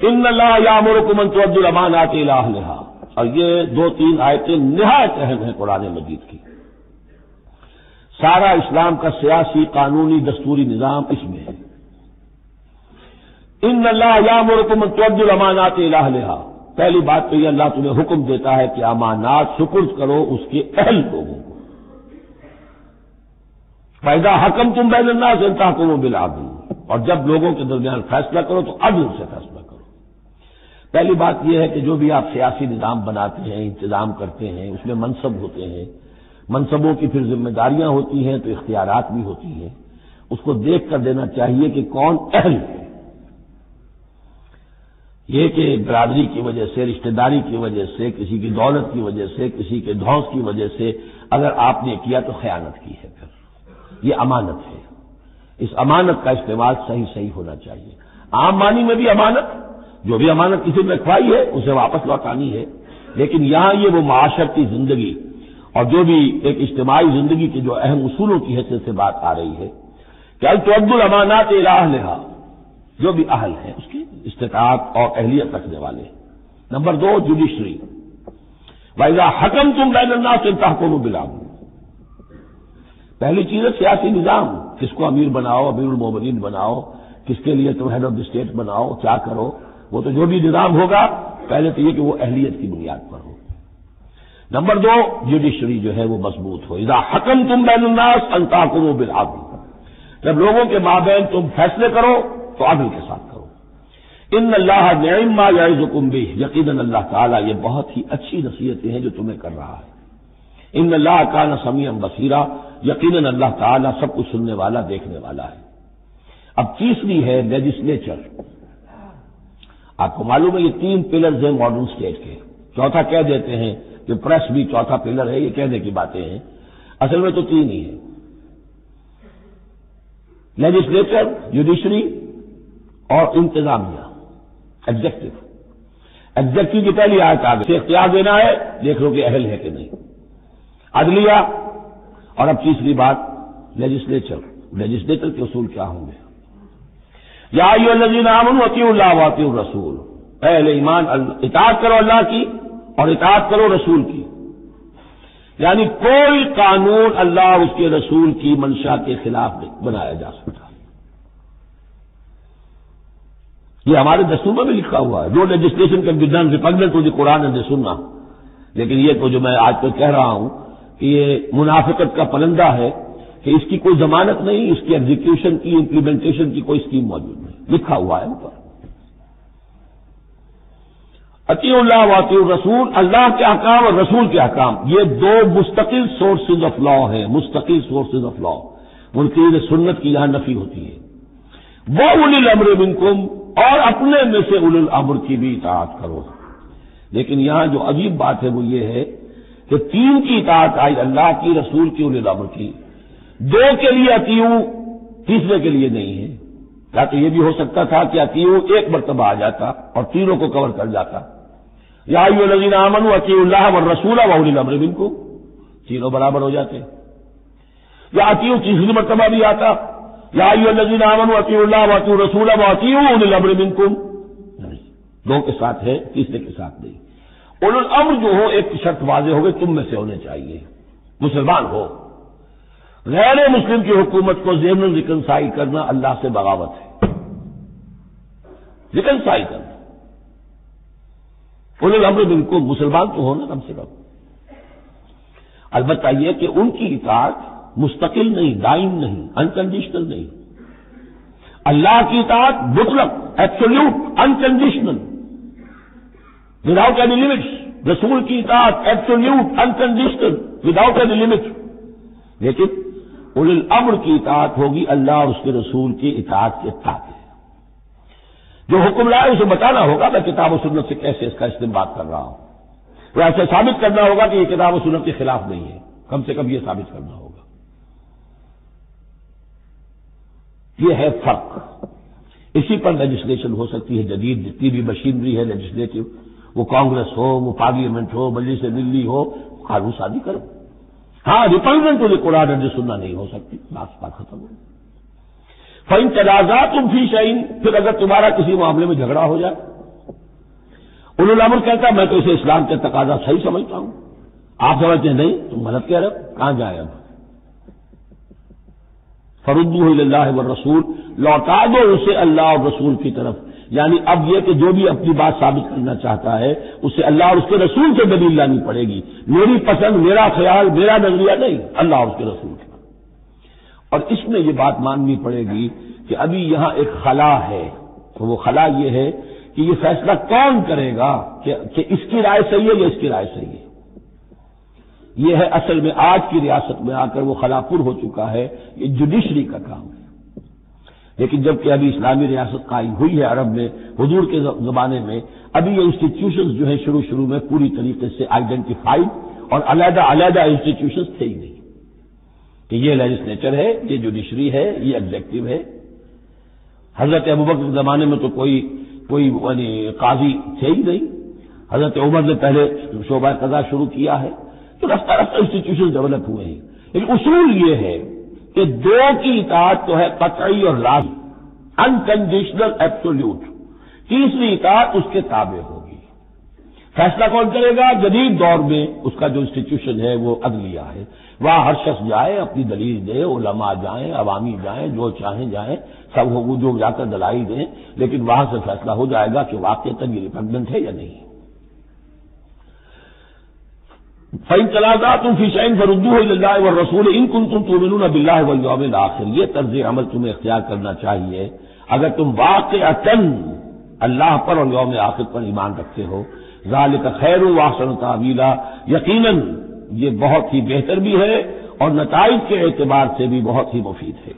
ان اللہ یامرکم ان تؤدوا الامانات الی اہلھا، اور یہ 2-3 آیتیں نہایت اہم ہیں قرآن مجید کی۔ سارا اسلام کا سیاسی، قانونی، دستوری نظام اس میں ہے۔ ان اللہ یامرکم ان تؤدوا الامانات الی اہلھا، پہلی بات تو یہ اللہ تمہیں حکم دیتا ہے کہ امانات سپرد کرو اس کے اہل لوگوں کو۔ فَإِذَا حَكَمْتُمْ بَيْنَ النَّاسِ أَن تَحْكُمُوا بِالْعَدْلِ، اور جب لوگوں کے درمیان فیصلہ کرو تو عدل سے فیصلہ کرو۔ پہلی بات یہ ہے کہ جو بھی آپ سیاسی نظام بناتے ہیں، انتظام کرتے ہیں، اس میں منصب ہوتے ہیں، منصبوں کی پھر ذمہ داریاں ہوتی ہیں تو اختیارات بھی ہوتی ہیں، اس کو دیکھ کر دینا چاہیے کہ کون اہل ہے۔ یہ کہ برادری کی وجہ سے، رشتہ داری کی وجہ سے، کسی کی دولت کی وجہ سے، کسی کے دھوس کی وجہ سے اگر آپ نے کیا تو خیانت کی ہے، پھر یہ امانت ہے۔ اس امانت کا استعمال صحیح ہونا چاہیے۔ عام معنی میں بھی امانت، جو بھی امانت کسی نے رکھوائی ہے اسے واپس لوٹانی ہے، لیکن یہاں یہ وہ معاشرتی زندگی اور جو بھی ایک اجتماعی زندگی کے جو اہم اصولوں کی حیثیت سے بات آ رہی ہے کہ ان تؤدوا الامانات الی اہلھا، جو بھی اہل ہیں اس کی استطاعت اور اہلیت رکھنے والے۔ نمبر 2 جوڈیشری، وَإِذَا حَكَمْتُمْ بَيْنَ النَّاسِ أَن تَحْكُمُوا بِالْعَدْلِ، پہلی چیز ہے سیاسی نظام، کس کو امیر بناؤ، امیر المومنین بناؤ، کس کے لیے تم ہیڈ آف دی اسٹیٹ بناؤ، کیا کرو، وہ تو جو بھی نظام ہوگا پہلے تو یہ کہ وہ اہلیت کی بنیاد پر ہو۔ نمبر 2 جوڈیشری جو ہے وہ مضبوط ہو۔ اذا حکمتم بین الناس ان تحکموا بالعدل، جب لوگوں کے مابین تم فیصلے کرو تو عدل کے ساتھ کرو۔ ان اللہ نعم ما یعظکم بہ، یقیناً اللہ تعالیٰ یہ بہت ہی اچھی نصیحتیں ہیں جو تمہیں کر رہا ہے۔ ان اللہ کان سمیعا بصیرا، یقیناً اللہ تعالیٰ سب کچھ سننے والا، دیکھنے والا ہے۔ اب تیسری ہے لیجسلیچر۔ آپ کو معلوم ہے یہ 3 پلرز ہیں ماڈرن اسٹیٹ کے، چوتھا کہہ دیتے ہیں کہ پریس بھی چوتھا پلر ہے، یہ کہنے کی باتیں ہیں، اصل میں تو 3 ہی ہیں، لیجسلیچر، جوڈیشری اور انتظامیہ، ایگزیکٹو۔ ایگزیکٹو کی پہلی آیت آگے سے اختیار دینا ہے، دیکھ لو کہ اہل ہے کہ نہیں، عدلیہ، اور اب تیسری بات لیجسلیچر۔ لیجسلیچر کے اصول کیا ہوں گے؟ یا ایھا الذین آمنوا اطیعوا اللہ واطیعوا الرسول، اے اہل ایمان اطاعت کرو اللہ کی اور اطاعت کرو رسول کی، یعنی کوئی قانون اللہ اور اس کے رسول کی منشا کے خلاف نہیں بنایا جا سکتا۔ یہ ہمارے دستور میں بھی لکھا ہوا ہے، جو legislation can be done repugnant to the Quran and the Sunnah. لیکن یہ تو جو میں آج کل کہہ رہا ہوں کہ یہ منافقت کا پرندہ ہے کہ اس کی کوئی ضمانت نہیں، اس کی ایگزیکیوشن کی، امپلیمنٹیشن کی کوئی اسکیم موجود نہیں، لکھا ہوا ہے اوپر۔ اطیعوا اللہ واطیعوا الرسول، اللہ کے احکام اور رسول کے احکام، یہ 2 مستقل سورسز آف لا ہیں، مستقل سورسز آف لا۔ منکرین سنت کی یہاں نفی ہوتی ہے۔ وَأُولِي الْأَمْرِ مِنْكُمْ، اور اپنے میں سے اولو الامر کی بھی اطاعت کرو۔ لیکن یہاں جو عجیب بات ہے وہ یہ ہے کہ 3 کی اطاعت آئی، اللہ کی، رسول کی، اولی الامر کی، 2 کے لیے اطیعوا، تیسرے کے لیے نہیں ہے۔ یا تو یہ بھی ہو سکتا تھا کہ اطیعوا ایک مرتبہ آ جاتا اور تینوں کو کور کر جاتا، یا ایھا الذین آمنوا اطیعوا اللہ والرسول واولی الامر منکم، تینوں برابر ہو جاتے، یا اطیعوا تیسری مرتبہ بھی آتا، یا ایھا الذین آمنوا اطیعوا اللہ واطیعوا الرسول واطیعوا اولی الامر منکم، 2 کے ساتھ ہے، تیسرے کے ساتھ نہیں۔ اولو الامر جو ہو ایک شرط واضح ہو گئی، تم میں سے ہونے چاہیے، مسلمان ہو۔ غیر مسلم کی حکومت کو ضمن ریکنسائل کرنا اللہ سے بغاوت ہے، ریکنسائل کرنا۔ اولو الامر بالکل مسلمان تو ہونا کم سے کم، البتہ یہ کہ ان کی اطاعت مستقل نہیں، دائم نہیں، انکنڈیشنل نہیں۔ اللہ کی اطاعت مطلق، absolute, unconditional, without any limits. رسول کی اطاعت absolute, unconditional, without any limit. لیکن اولو الامر کی اطاعت ہوگی اللہ اور اس کے رسول کی اطاعت کے تابع۔ جو حکم لائے اسے بتانا ہوگا میں کتاب و سنت سے کیسے اس کا استنباط کر رہا ہوں، تو ایسے ثابت کرنا ہوگا کہ یہ کتاب و سنت کے خلاف نہیں ہے، کم سے کم یہ ثابت کرنا ہوگا۔ یہ ہے فرق۔ اسی پر لیجسلیشن ہو سکتی ہے جدید جتنی بھی مشینری ہے لیجسلیٹو، وہ کانگریس ہو، وہ پارلیمنٹ ہو، مجلس ملی ہو، قانون سازی کرو۔ ہاں ریپلمنٹ تو قرآن اور سننا نہیں ہو سکتی، بات ختم ہو۔ فَإِن تَنَازَعْتُمْ فِي شَيْءٍ، پھر اگر تمہارا کسی معاملے میں جھگڑا ہو جائے، اولو الامر کہتا میں تو اسے اسلام کے تقاضا صحیح سمجھتا ہوں، آپ سمجھتے ہیں نہیں تم غلط کہہ رہے ہو، کہاں جائیں اب؟ فردوہ الی اللہ والرسول، لوٹا دو اسے اللہ اور رسول کی طرف، یعنی اب یہ کہ جو بھی اپنی بات ثابت کرنا چاہتا ہے اسے اللہ اور اس کے رسول سے دلیل لانی پڑے گی، میری پسند، میرا خیال، میرا نظریہ نہیں، اللہ اور اس کے رسول کا۔ اور اس میں یہ بات ماننی پڑے گی کہ ابھی یہاں ایک خلا ہے، تو وہ خلا یہ ہے کہ یہ فیصلہ کون کرے گا کہ اس کی رائے صحیح ہے یا اس کی رائے صحیح ہے۔ یہ ہے اصل میں آج کی ریاست میں آ کر وہ خلا پر ہو چکا ہے، یہ جوڈیشری کا کام ہے۔ لیکن جبکہ ابھی اسلامی ریاست قائم ہوئی ہے عرب میں حضور کے زمانے میں، ابھی یہ انسٹیٹیوشنز جو ہیں شروع میں پوری طریقے سے آئیڈینٹیفائڈ اور علیحدہ علیحدہ انسٹیٹیوشنز تھے ہی نہیں کہ یہ لیجسلیچر ہے، یہ جوڈیشری ہے، یہ ایگزیکٹو ہے۔ حضرت ابوبکر کے زمانے میں تو کوئی یعنی قاضی تھے ہی نہیں، حضرت عمر نے پہلے شعبہ قضا شروع کیا ہے، تو رفتہ رفتہ انسٹیٹیوشن ڈیولپ ہوئے ہیں۔ لیکن اصول یہ ہے کہ دو کی اطاعت تو ہے قطعی اور لازمی، انکنڈیشنل ایبسولوٹ، تیسری اطاعت اس کے تابع ہوگی۔ فیصلہ کون کرے گا؟ جدید دور میں اس کا جو انسٹیٹیوشن ہے وہ عدلیہ ہے، وہاں ہر شخص جائے، اپنی دلیل دے، علماء جائیں، عوامی جائیں، جو چاہیں جائیں، سب وہ جو جا کر دلائل دیں، لیکن وہاں سے فیصلہ ہو جائے گا کہ واقعتاً یہ ریپگننٹ ہے یا نہیں۔ فَإِن تَنَازَعْتُمْ فِي شَيْءٍ فَرُدُّوهُ إِلَى اللَّهِ وَالرَّسُولِ إِن كُنتُمْ تُؤْمِنُونَ بِاللَّهِ وَالْيَوْمِ الْآخِرِ، یہ طرز عمل تمہیں اختیار کرنا چاہیے اگر تم واقعتاً اللہ پر اور یوم آخر پر ایمان رکھتے ہو۔ ذَلِكَ خَيْرٌ وَأَحْسَنُ تَأْوِيلًا، یقیناً یہ بہت ہی بہتر بھی ہے اور نتائج کے اعتبار سے بھی بہت ہی مفید ہے۔